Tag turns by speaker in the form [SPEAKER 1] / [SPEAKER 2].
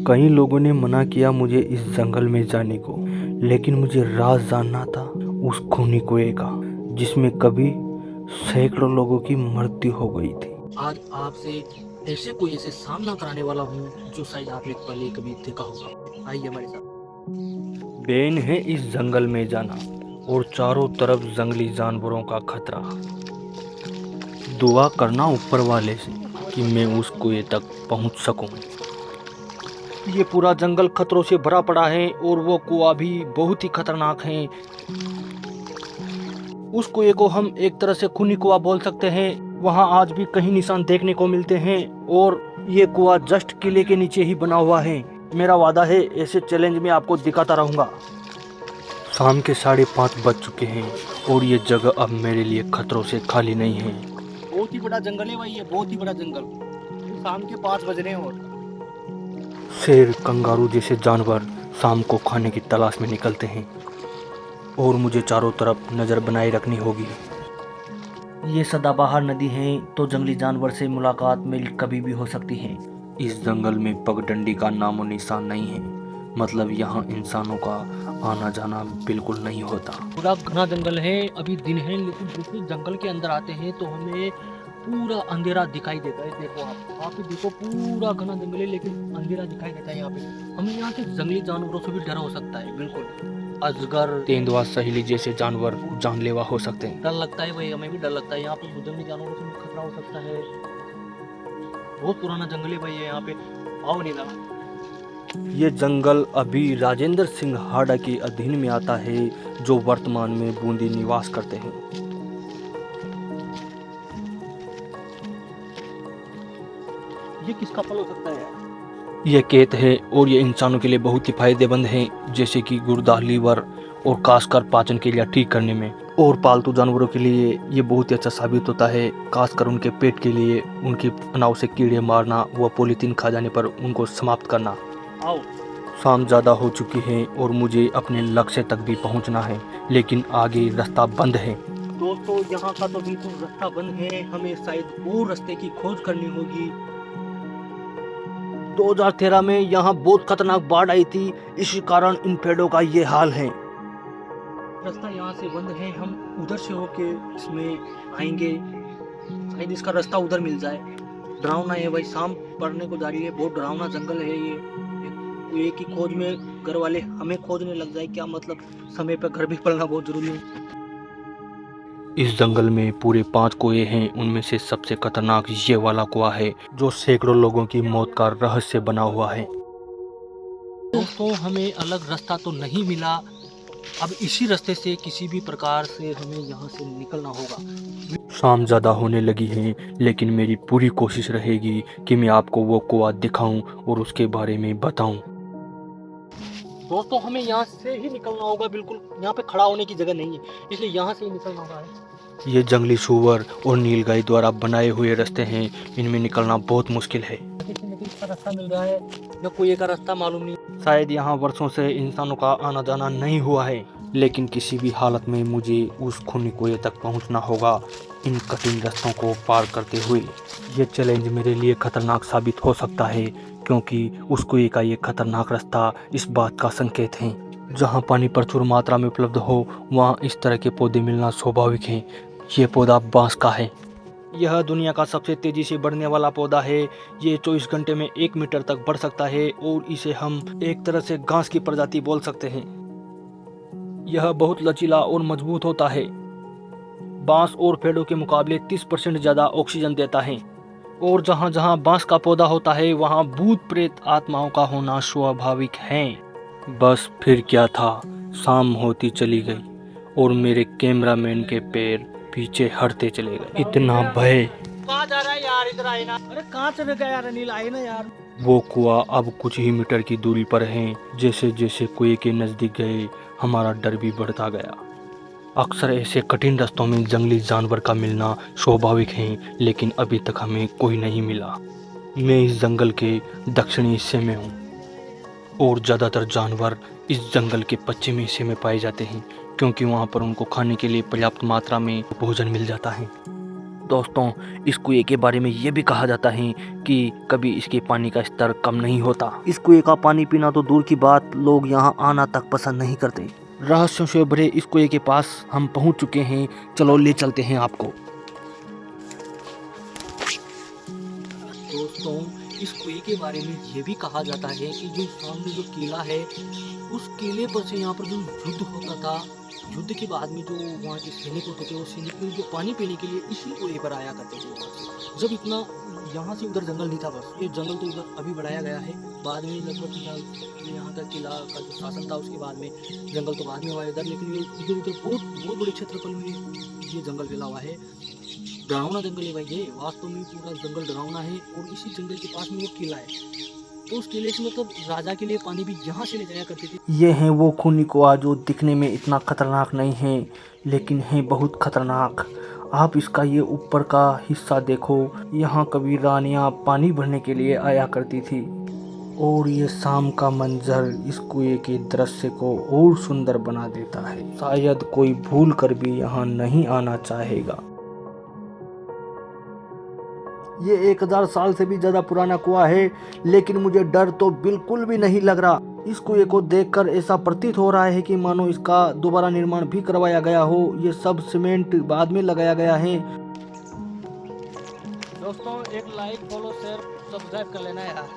[SPEAKER 1] कई लोगों ने मना किया मुझे इस जंगल में जाने को, लेकिन मुझे राज जानना था उस खूनी कुएं का, जिसमें कभी सैकड़ों लोगों की मृत्यु हो गई थी।
[SPEAKER 2] आज आपसे ऐसे कोई ऐसे सामना कराने वाला हूँ जो शायद आपने पहले कभी देखा होगा। आइए हमारे साथ।
[SPEAKER 1] बैन है इस जंगल में जाना और चारों तरफ जंगली जानवरों का खतरा। दुआ करना ऊपर वाले से कि मैं उस कुएं तक पहुंच सकूं। ये पूरा जंगल खतरों से भरा पड़ा है और वो कुआं भी बहुत ही खतरनाक है। उस कुएं को हम एक तरह से खूनी कुआं बोल सकते हैं। वहाँ आज भी कहीं निशान देखने को मिलते हैं और ये कुआं जस्ट किले के नीचे ही बना हुआ है। मेरा वादा है ऐसे चैलेंज में आपको दिखाता रहूंगा। शाम के 5:30 बज चुके हैं और ये जगह अब मेरे लिए खतरों से खाली नहीं है।
[SPEAKER 2] बहुत ही बड़ा जंगल है भाई, ये बहुत ही बड़ा जंगल। शाम के 5 बज रहे हैं और
[SPEAKER 1] शेर, कंगारू जैसे जानवर शाम को खाने की तलाश में निकलते हैं और मुझे चारों तरफ नज़र बनाए रखनी होगी। ये सदाबहार नदी है तो जंगली जानवर से मुलाकात मेरी कभी भी हो सकती है। इस जंगल में पगडंडी का नामो निशान नहीं है, मतलब यहाँ इंसानों का आना जाना बिल्कुल नहीं होता।
[SPEAKER 2] पूरा घना जंगल है, अभी दिन है, लेकिन जैसे जंगल के अंदर आते हैं तो हमें पूरा अंधेरा दिखाई देता है। देखो आप भी देखो, पूरा घना जंगल है लेकिन अंधेरा दिखाई देता है यहाँ पे। हमें यहाँ के जंगली जानवरों से भी डर हो सकता है। बिल्कुल अजगर,
[SPEAKER 1] तेंदुआ, सहेली जैसे जानवर जानलेवा हो सकते हैं।
[SPEAKER 2] डर लगता है भाई, हमें भी डर लगता है। यहाँ पे जंगली जानवरों से भी खतरा हो सकता है। बहुत पुराना जंगल है भाई ये, यहाँ पे आओ नहीं लगा।
[SPEAKER 1] ये जंगल अभी राजेंद्र सिंह हाडा के अधीन में आता है, जो वर्तमान में बूंदी निवास करते हैं।
[SPEAKER 2] ये किसका फल हो सकता है यार?
[SPEAKER 1] ये केत है और ये इंसानों के लिए बहुत ही फायदेमंद है, जैसे कि गुर्दा, लीवर और खासकर पाचन क्रिया ठीक करने में। और पालतू जानवरों के लिए ये बहुत ही अच्छा साबित होता है, खासकर उनके पेट के लिए। उनकी अनाव से कीड़े मारना व पॉलीथीन खा जाने पर उनको समाप्त करना।
[SPEAKER 2] आओ।
[SPEAKER 1] शाम ज़्यादा हो चुकी है और मुझे अपने लक्ष्य तक भी पहुंचना है, लेकिन आगे रास्ता बंद है।
[SPEAKER 2] दोस्तों यहाँ का तो बिल्कुल रास्ता बंद है, हमें शायद और रास्ते की खोज करनी होगी।
[SPEAKER 1] 2013 में यहाँ बहुत खतरनाक बाढ़ आई थी, इसी कारण इन पेड़ों का ये हाल है।
[SPEAKER 2] रास्ता यहाँ से बंद है, हम उधर से होके इसमें आएंगे, शायद इसका रास्ता उधर मिल जाए। डरावना है भाई, शाम पड़ने को जा रही है, बहुत डरावना जंगल है ये। एक ही खोज में घर वाले हमें खोजने लग जाए, क्या मतलब, समय पर घर भी पड़ना बहुत जरूरी है।
[SPEAKER 1] इस जंगल में पूरे 5 कुएं हैं, उनमें से सबसे खतरनाक ये वाला कुआं है, जो सैकड़ों लोगों की मौत का रहस्य बना हुआ है।
[SPEAKER 2] दोस्तों हमें अलग रास्ता तो नहीं मिला, अब इसी रास्ते से किसी भी प्रकार से हमें यहाँ से निकलना होगा।
[SPEAKER 1] शाम ज़्यादा होने लगी है, लेकिन मेरी पूरी कोशिश रहेगी कि मैं आपको वो कुआं दिखाऊं और उसके बारे में बताऊं।
[SPEAKER 2] दोस्तों हमें यहाँ से ही निकलना होगा, बिल्कुल यहाँ पे खड़ा होने की जगह नहीं है, इसलिए यहाँ से ही निकलना होगा।
[SPEAKER 1] ये जंगली सूअर और नीलगाय द्वारा बनाए हुए रास्ते हैं, इनमें निकलना बहुत मुश्किल है।
[SPEAKER 2] इसका रास्ता मिल रहा है या कोई का रास्ता मालूम नहीं।
[SPEAKER 1] शायद यहाँ वर्षों से इंसानों का आना जाना नहीं हुआ है, लेकिन किसी भी हालत में मुझे उस खूनी कुएं तक पहुँचना होगा, इन कठिन रास्तों को पार करते हुए। ये चैलेंज मेरे लिए खतरनाक साबित हो सकता है, क्योंकि उस कुएं का ये खतरनाक रास्ता इस बात का संकेत है, जहाँ पानी प्रचुर मात्रा में उपलब्ध हो वहाँ इस तरह के पौधे मिलना स्वाभाविक है। ये पौधा बांस का है। यह दुनिया का सबसे तेजी से बढ़ने वाला पौधा है। ये 24 घंटे में 1 मीटर तक बढ़ सकता है और इसे हम एक तरह से घास की प्रजाति बोल सकते हैं। यह बहुत लचीला और मजबूत होता है। बांस और पेड़ों के मुकाबले 30% ज़्यादा ऑक्सीजन देता है और जहाँ जहाँ बांस का पौधा होता है वहाँ भूत प्रेत आत्माओं का होना स्वाभाविक है। बस फिर क्या था, शाम होती चली गई और मेरे कैमरामैन के पैर पीछे हटते चले गए। इतना भय।
[SPEAKER 2] कहाँ जा रहा है यार, इधर आए ना। अरे कहाँ चले गए यार अनिल, आए ना यार।
[SPEAKER 1] वो कुआं अब कुछ ही मीटर की दूरी पर है। जैसे जैसे कुएं के नजदीक गए हमारा डर भी बढ़ता गया। अक्सर ऐसे कठिन रास्तों में जंगली जानवर का मिलना स्वाभाविक है, लेकिन अभी तक हमें कोई नहीं मिला। मैं इस जंगल के दक्षिणी हिस्से में हूँ और ज़्यादातर जानवर इस जंगल के पश्चिमी हिस्से में पाए जाते हैं, क्योंकि वहाँ पर उनको खाने के लिए पर्याप्त मात्रा में भोजन मिल जाता है। दोस्तों, इस कुएं के बारे में ये भी कहा जाता है कि कभी इसके पानी का स्तर कम नहीं होता। इस कुएं का पानी पीना तो दूर की बात, लोग यहाँ आना तक पसंद नहीं करते। रहस्यों से भरे इस कुएं के पास हम पहुँच चुके हैं, चलो ले चलते हैं आपको।
[SPEAKER 2] दोस्तों, इस कुएं के बारे में ये भी कहा जाता है कि जो सामने जो किला है, उस किले पर से यहाँ पर जो युद्ध होता था, युद्ध के बाद में जो वहाँ के सैनिक होते थे, वो सैनिक जो पानी पीने के लिए इसी कुएं पर आया करते थे वहाँ से। जब इतना यहाँ से उधर जंगल नहीं था, बस ये जंगल तो उधर अभी बढ़ाया गया है, बाद में लगभग यहाँ का किला का जो शासन था उसके बाद में जंगल तो बाद में हुआ इधर, लेकिन ये इधर उधर बहुत बड़े क्षेत्रफल में ये जंगल फैला हुआ है। डरावना जंगल है भाई, ये वास्तव में पूरा जंगल डरावना है। और इसी जंगल के पास में वो किला है, तो उस किले से मतलब राजा के लिए पानी भी यहाँ से ले जाया करते थे।
[SPEAKER 1] ये है वो खूनी कुआं जो दिखने में इतना खतरनाक नहीं है, लेकिन है बहुत खतरनाक। आप इसका ये ऊपर का हिस्सा देखो, यहाँ कभी रानियाँ पानी भरने के लिए आया करती थी। और ये शाम का मंजर इस कुएं के दृश्य को और सुंदर बना देता है। शायद कोई भूल कर भी यहाँ नहीं आना चाहेगा। ये 1000 साल से भी ज्यादा पुराना कुआं है, लेकिन मुझे डर तो बिल्कुल भी नहीं लग रहा। इस कुएं को देखकर ऐसा प्रतीत हो रहा है कि मानो इसका दोबारा निर्माण भी करवाया गया हो। ये सब सीमेंट बाद में लगाया गया है।
[SPEAKER 2] दोस्तों, एक लाइक, फॉलो, शेयर, सब्सक्राइब कर लेना यार।